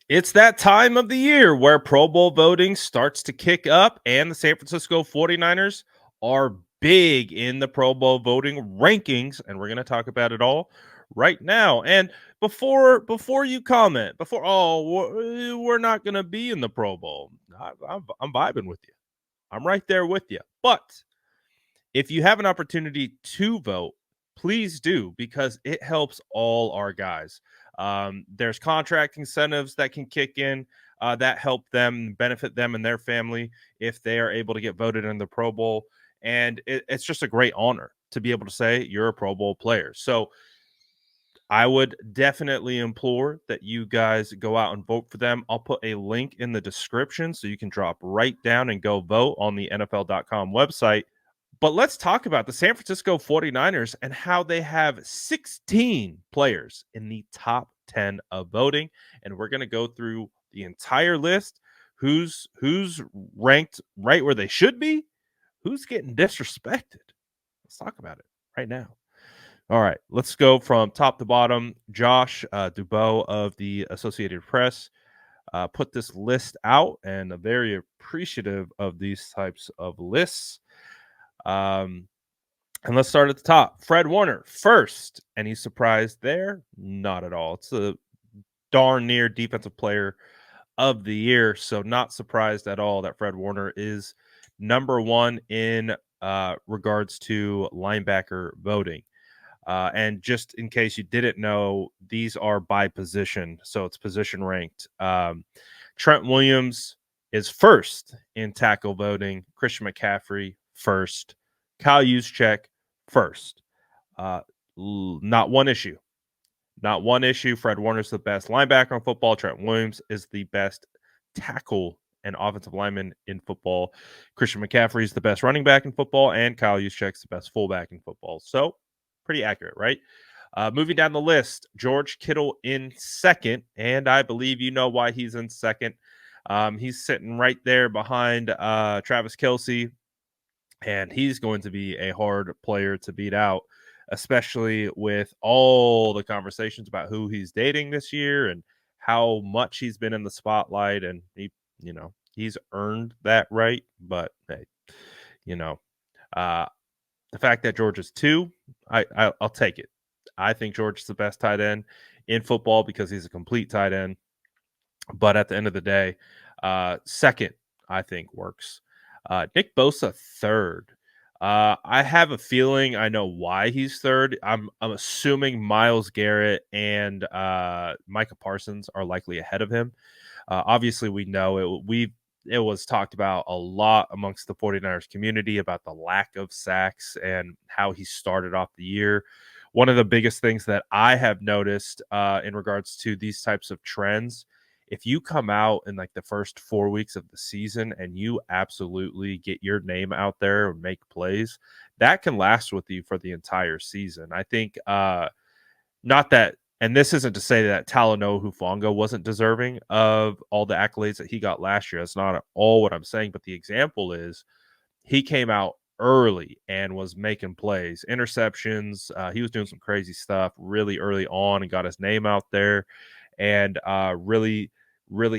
It's that time of the year where Pro Bowl voting starts to kick up, and the San Francisco 49ers are big in the Pro Bowl voting rankings, and we're going to talk about it all right now. And before you comment, we're not going to be in the Pro Bowl. I'm vibing with you. I'm right there with you. But if you have an opportunity to vote, please do, because it helps all our guys. There's contract incentives that can kick in that help them benefit them and their family if they are able to get voted in the Pro Bowl. And it's just a great honor to be able to say you're a Pro Bowl player. So I would definitely implore that you guys go out and vote for them. I'll put a link in the description so you can drop right down and go vote on the NFL.com website. But let's talk about the San Francisco 49ers and how they have 16 players in the top 10 of voting. And we're going to go through the entire list. Who's ranked right where they should be? Who's getting disrespected? Let's talk about it right now. All right, let's go from top to bottom. Josh Dubow of the Associated Press put this list out, and I'm very appreciative of these types of lists. And let's start at the top. Fred Warner first. Any surprise there? Not at all. It's a darn near defensive player of the year. So not surprised at all that Fred Warner is number one in regards to linebacker voting. And just in case you didn't know, these are by position. So it's position ranked. Trent Williams is first in tackle voting. Christian McCaffrey first. Kyle Juszczyk first. Not one issue. Not one issue. Fred Warner's the best linebacker in football. Trent Williams is the best tackle and offensive lineman in football. Christian McCaffrey is the best running back in football, and Kyle Juszczyk's the best fullback in football. So pretty accurate, right? Moving down the list, George Kittle in second, and I believe you know why he's in second. He's sitting right there behind Travis Kelce, and he's going to be a hard player to beat out, especially with all the conversations about who he's dating this year and how much he's been in the spotlight. And he's earned that right. But hey, the fact that George is two, I'll take it. I think George is the best tight end in football because he's a complete tight end. But at the end of the day, second, I think works. Nick Bosa third. I have a feeling I know why he's third. I'm assuming Myles Garrett and Micah Parsons are likely ahead of him. Obviously, we know it. It was talked about a lot amongst the 49ers community about the lack of sacks and how he started off the year. One of the biggest things that I have noticed in regards to these types of trends, if you come out in like the first 4 weeks of the season and you absolutely get your name out there and make plays, that can last with you for the entire season. I think not that, and this isn't to say that Talanoa Hufanga wasn't deserving of all the accolades that he got last year. That's not at all what I'm saying. But the example is he came out early and was making plays, interceptions. He was doing some crazy stuff really early on and got his name out there and really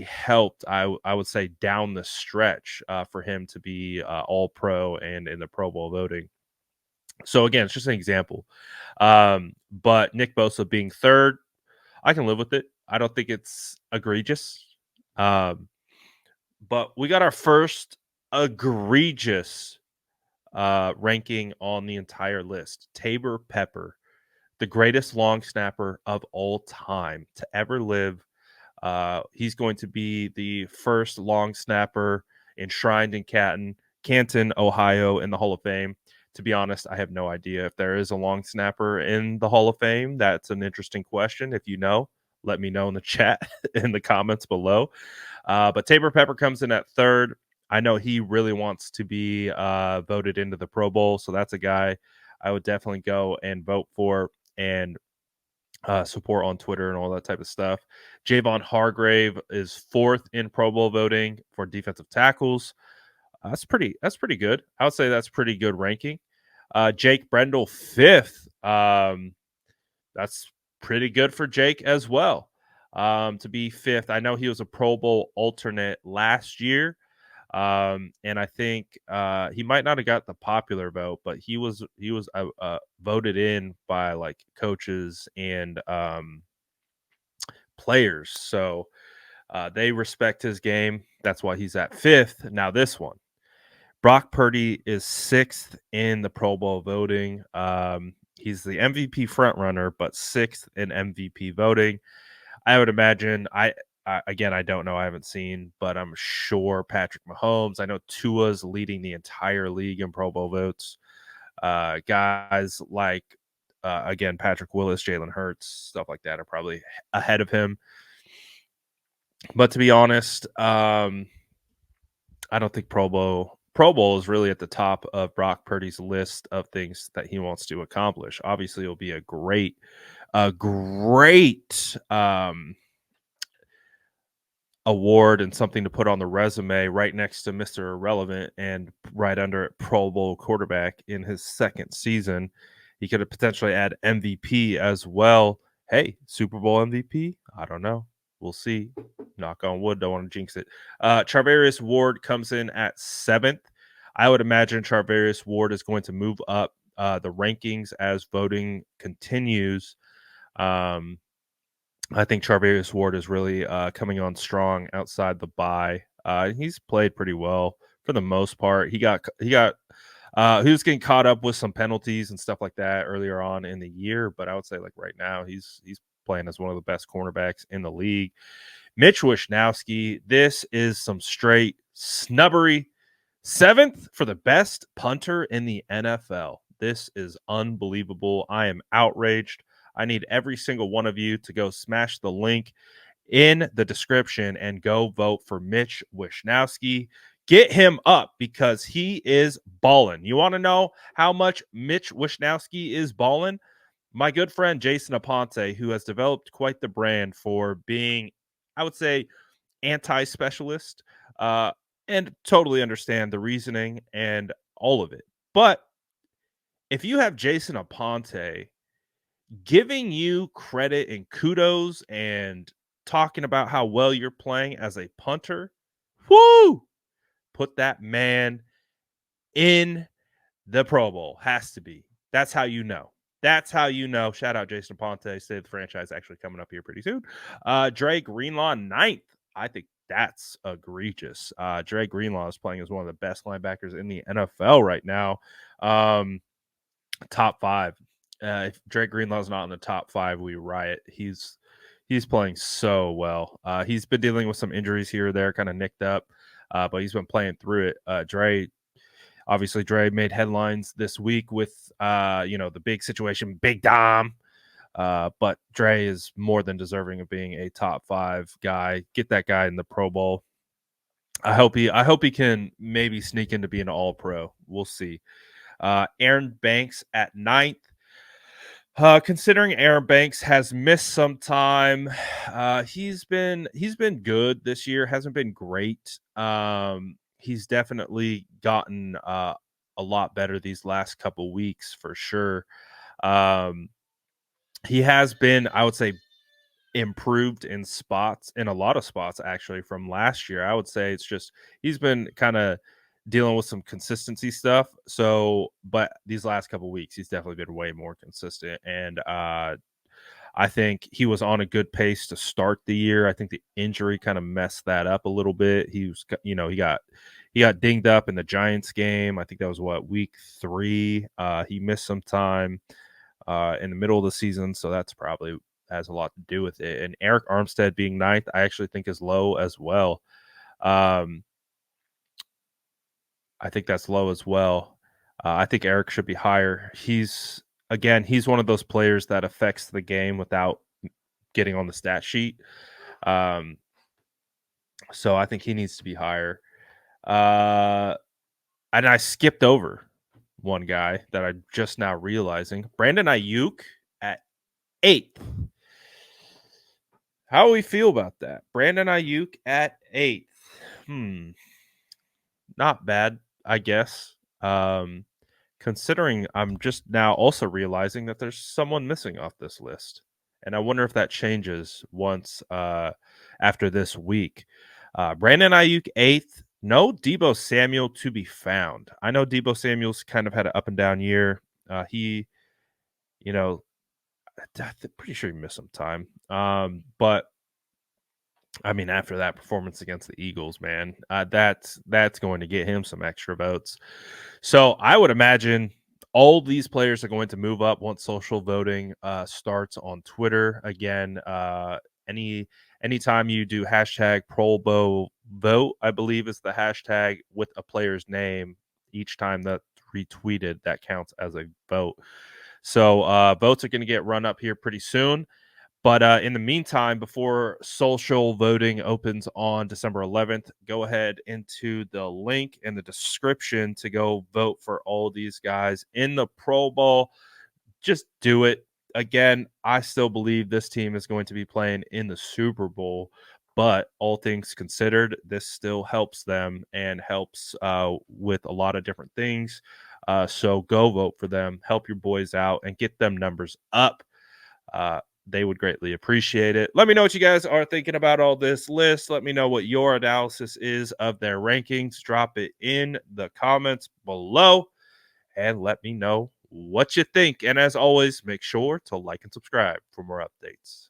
helped, I would say, down the stretch for him to be all pro and in the Pro Bowl voting. So again, it's just an example. But Nick Bosa being third, I can live with it. I don't think it's egregious. But we got our first egregious ranking on the entire list. Tabor Pepper, the greatest long snapper of all time to ever live. He's going to be the first long snapper enshrined in Canton, Ohio, in the Hall of Fame. To be honest, I have no idea if there is a long snapper in the Hall of Fame. That's an interesting question. If you know, let me know in the chat, in the comments below. But Tabor Pepper comes in at third. I know he really wants to be voted into the Pro Bowl, so that's a guy I would definitely go and vote for and support on Twitter and all that type of stuff. Javon Hargrave is fourth in Pro Bowl voting for defensive tackles. That's pretty good. I would say that's pretty good ranking. Jake Brendel fifth. That's pretty good for Jake as well. to be fifth. I know he was a Pro Bowl alternate last year. And I think he might not have got the popular vote, but he was voted in by like coaches and players. So they respect his game. That's why he's at fifth. Now this one, Brock Purdy is sixth in the Pro Bowl voting. He's the MVP frontrunner, but sixth in MVP voting. I would imagine. Again, I don't know. I haven't seen, but I'm sure Patrick Mahomes. I know Tua's leading the entire league in Pro Bowl votes. Guys like again Patrick Willis, Jalen Hurts, stuff like that are probably ahead of him. But to be honest, I don't think Pro Bowl is really at the top of Brock Purdy's list of things that he wants to accomplish. Obviously, it'll be a great award and something to put on the resume right next to Mr. Irrelevant and right under it Pro Bowl quarterback in his second season. He could have potentially add MVP as well. Hey, Super Bowl MVP? I don't know. We'll see. Knock on wood. Don't want to jinx it. Charvarius Ward comes in at seventh. I would imagine Charvarius Ward is going to move up the rankings as voting continues. I think Charvarius Ward is really coming on strong outside the bye. He's played pretty well for the most part. He was getting caught up with some penalties and stuff like that earlier on in the year, but I would say like right now he's playing as one of the best cornerbacks in the league. Mitch Wishnowsky, this is some straight snubbery. Seventh for the best punter in the NFL. This is unbelievable. I am outraged. I need every single one of you to go smash the link in the description and go vote for Mitch Wishnowsky. Get him up because he is balling. You want to know how much Mitch Wishnowsky is balling? My good friend Jason Aponte, who has developed quite the brand for being, I would say, anti-specialist, and totally understand the reasoning and all of it. But if you have Jason Aponte giving you credit and kudos and talking about how well you're playing as a punter, whoo, put that man in the Pro Bowl. Has to be. That's how you know. That's how you know. Shout out Jason Ponte. Save the franchise actually coming up here pretty soon. Dre Greenlaw, ninth. I think that's egregious. Dre Greenlaw is playing as one of the best linebackers in the NFL right now. Top five. If Dre Greenlaw's not in the top five, we riot. He's playing so well. He's been dealing with some injuries here or there, kind of nicked up, but he's been playing through it. Dre made headlines this week with the big situation, Big Dom. But Dre is more than deserving of being a top five guy. Get that guy in the Pro Bowl. I hope he can maybe sneak into being an all pro. We'll see. Aaron Banks at ninth. Considering Aaron Banks has missed some time, he's been good this year. Hasn't been great. He's definitely gotten a lot better these last couple weeks for sure. He has been, I would say, improved in a lot of spots actually from last year. I would say it's just he's been kind of dealing with some consistency stuff. So, but these last couple weeks, he's definitely been way more consistent. And I think he was on a good pace to start the year. I think the injury kind of messed that up a little bit. He was, he got dinged up in the Giants game. I think that was week 3. He missed some time in the middle of the season, so that's probably has a lot to do with it. And Eric Armstead being ninth, I actually think is low as well. I think that's low as well. I think Eric should be higher. He's one of those players that affects the game without getting on the stat sheet. So I think he needs to be higher. And I skipped over one guy that I'm just now realizing. Brandon Ayuk at 8th. How do we feel about that? Brandon Ayuk at 8th. Not bad, I guess. Considering I'm just now also realizing that there's someone missing off this list, and I wonder if that changes once after this week. Brandon Ayuk 8th. No Debo Samuel to be found. I know Debo Samuel's kind of had an up and down year. He, you know, I'm pretty sure he missed some time. But I mean, after that performance against the Eagles, man, that's going to get him some extra votes. So I would imagine all these players are going to move up once social voting starts on Twitter again. Anytime you do hashtag Pro Bowl vote, I believe is the hashtag with a player's name. Each time that retweeted, that counts as a vote. So votes are going to get run up here pretty soon. But in the meantime, before social voting opens on December 11th, go ahead into the link in the description to go vote for all these guys in the Pro Bowl. Just do it. Again, I still believe this team is going to be playing in the Super Bowl, but all things considered, this still helps them and helps with a lot of different things. So go vote for them, help your boys out, and get them numbers up. They would greatly appreciate it. Let me know what you guys are thinking about all this list. Let me know what your analysis is of their rankings. Drop it in the comments below and let me know what you think. And as always, make sure to like and subscribe for more updates.